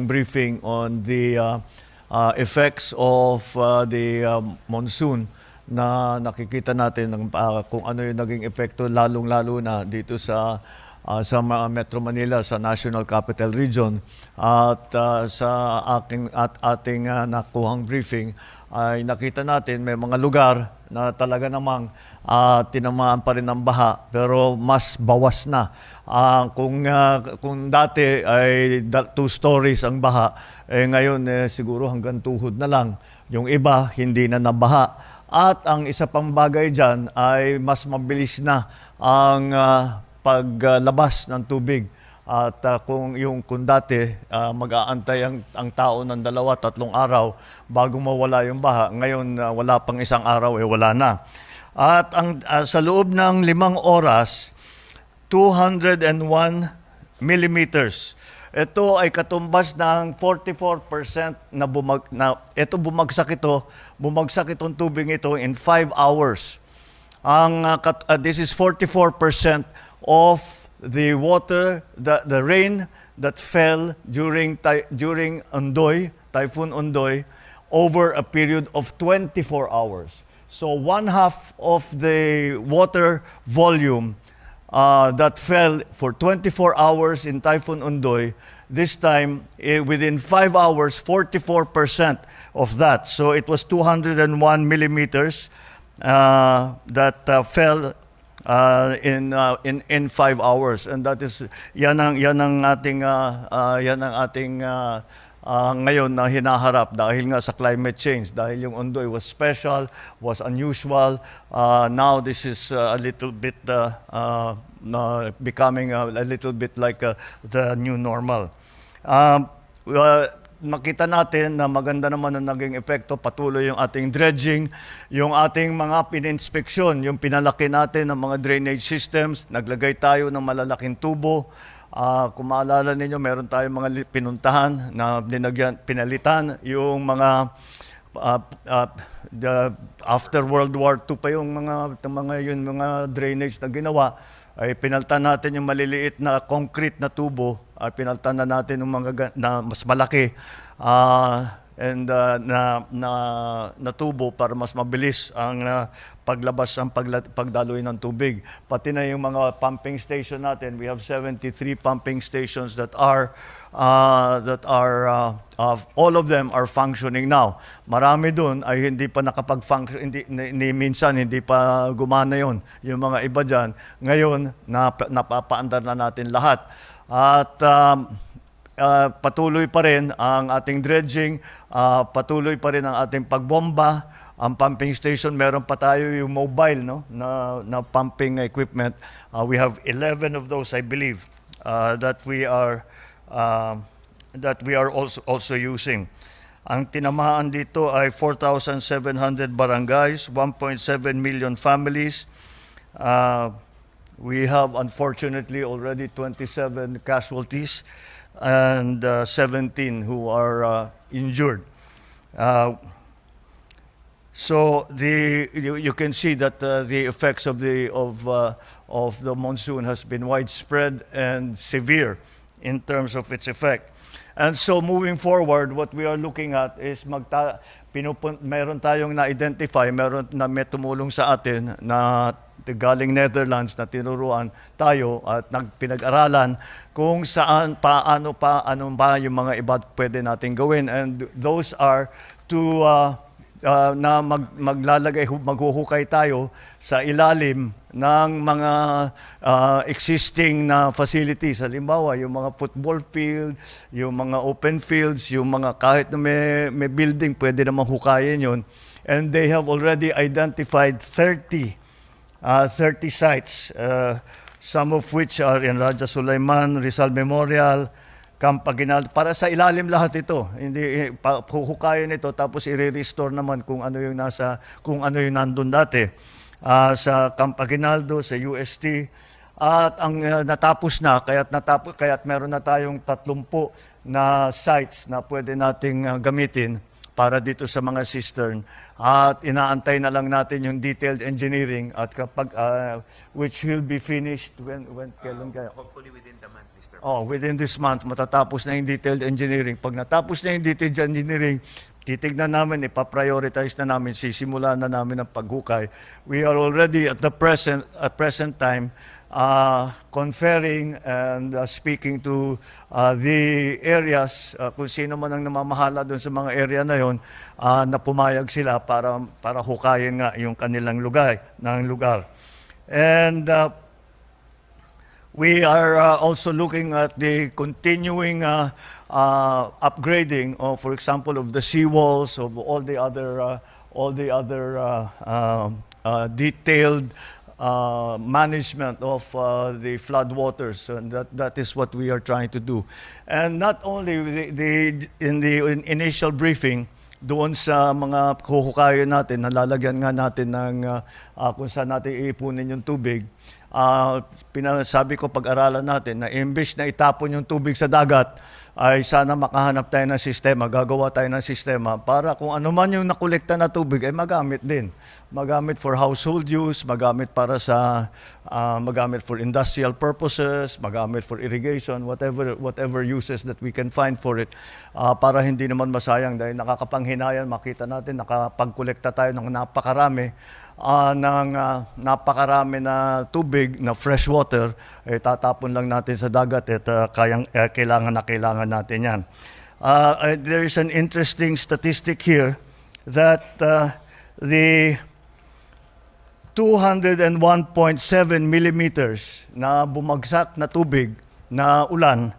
briefing on the effects of the monsoon na nakikita natin ng, kung ano yung naging epekto lalong-lalo na dito sa Metro Manila, sa National Capital Region. At sa ating nakuhang briefing ay nakita natin may mga lugar na talaga namang tinamaan pa rin ng baha pero mas bawas na. Kung dati ay 2 stories ang baha, ngayon siguro hanggang tuhod na lang. Yung iba hindi na nabaha. At ang isa pang bagay dyan ay mas mabilis na ang paglabas ng tubig. At kung dati mag-aantay ang tao ng 2-3 araw bago mawala yung baha, ngayon wala pang 1 araw, wala na. At sa loob ng 5 oras, 201 millimeters. Ito ay katumbas ng 44% na bumagsak itong tubig ito in 5 hours. This is 44% of the water, the rain that fell during Typhoon Ondoy over a period of 24 hours. So 1/2 of the water volume that fell for 24 hours in Typhoon Ondoy, this time within 5 hours, 44% of that. So it was 201 millimeters that fell in 5 hours, and that is yan ang ating ngayon na hinaharap dahil nga sa climate change, dahil yung Ondoy was special, was unusual. Now this is a little bit becoming a little bit like the new normal. Makita natin na maganda naman ang naging epekto, patuloy yung ating dredging, yung ating mga pininspeksyon, yung pinalaki natin ng mga drainage systems, naglagay tayo ng malalaking tubo. Kung maalala ninyo, meron tayong mga pinuntahan na pinalitan yung mga after World War II pa yung mga drainage na ginawa. Ay pinaltan natin yung maliliit na concrete na tubo, ay pinaltan na natin yung mga na mas malaki na tubo para mas mabilis ang paglabas ng pagdaloy ng tubig. Pati na yung mga pumping station natin, we have 73 pumping stations that are all of them are functioning now. Marami doon ay hindi pa nakapag-function, minsan hindi pa gumana yon. Yung mga iba dyan, ngayon napapaandar na natin lahat. At patuloy pa rin ang ating dredging, patuloy pa rin ang ating pagbomba. Ang pumping station, meron pa tayo yung mobile na pumping equipment. We have 11 of those, I believe, that we are also using. Ang tinamaan dito ay 4,700 barangays, 1.7 million families. We have unfortunately already 27 casualties and 17 who are injured. So you can see that the effects of the monsoon has been widespread and severe in terms of its effect. And so moving forward, what we are looking at is meron tayong na-identify, meron na may tumulong sa atin na galing Netherlands na tinuruan tayo at pinag-aralan kung saan, ano ba yung mga iba pwede natin gawin. And those are na maghuhukay tayo sa ilalim ng mga existing na facilities. Halimbawa, yung mga football field, yung mga open fields, yung mga kahit na may building, pwede namang hukayin yun. And they have already identified 30 sites, some of which are in Raja Sulaiman, Rizal Memorial, Camp Aguinaldo. Para sa ilalim lahat ito. Hindi huhukayin ito tapos i-restore naman kung ano yung nandun dati. Sa Camp Aguinaldo, sa UST. At ang natapos na, kaya't meron na tayong 30 na sites na pwede nating gamitin para dito sa mga cistern. At inaantay na lang natin yung detailed engineering at kapag which will be finished when kailan kaya? Hopefully within the month, Mr. Within this month matatapos na yung detailed engineering. Pag natapos na yung detailed engineering, titignan namin, ipaprioritize na namin, sisimulan na namin ang paghukay. We are already at present time conferring and speaking to the areas, kung sino man ang namamahala doon sa mga area na yon, na pumayag sila para hukayin nga yung kanilang lugar. And we are also looking at the continuing upgrading of, for example, of the seawalls, of all the other detailed management of the flood waters, and that is what we are trying to do. And not only in the initial briefing, doon sa mga huhukayin natin, nalalagyan nga natin ng kung saan natin iipunin yung tubig, pinasabi ko pag-aralan natin na imbes na itapon yung tubig sa dagat, ay sana makahanap tayo ng sistema, gagawa tayo ng sistema para kung ano man yung nakolekta na tubig ay magamit din. Magamit for household use, magamit para sa magamit for industrial purposes, magamit for irrigation, whatever uses that we can find for it, para hindi naman masayang dahil nakakapanghinayang makita natin nakapagkolekta tayo ng napakarami na tubig na fresh water, tatapon lang natin sa dagat at kailangan natin yan. There is an interesting statistic here that the 201.7 millimeters na bumagsak na tubig na ulan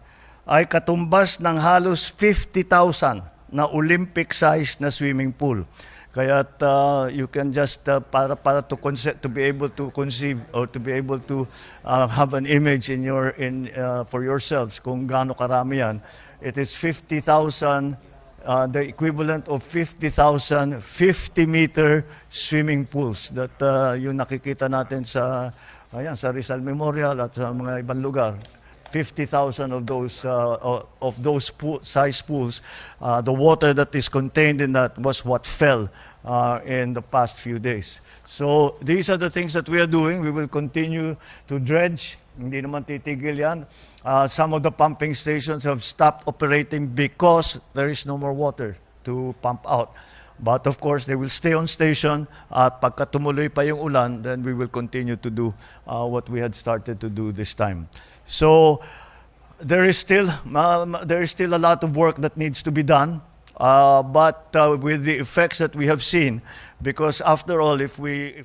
ay katumbas ng halos 50,000 na Olympic-sized na swimming pool. Kaya you can just para to be able to conceive or to be able to have an image for yourselves kung gaano karami yan. It is 50,000, the equivalent of 50,000 50-meter swimming pools that yung nakikita natin sa Rizal Memorial at sa mga ibang lugar. 50,000 of those size pools, the water that is contained in that was what fell in the past few days. So these are the things that we are doing. We will continue to dredge. Hindi naman titigil yan. Some of the pumping stations have stopped operating because there is no more water to pump out. But of course, they will stay on station at pagka tumuloy pa yung ulan, then we will continue to do what we had started to do this time. So there is still a lot of work that needs to be done, but with the effects that we have seen, because after all, if we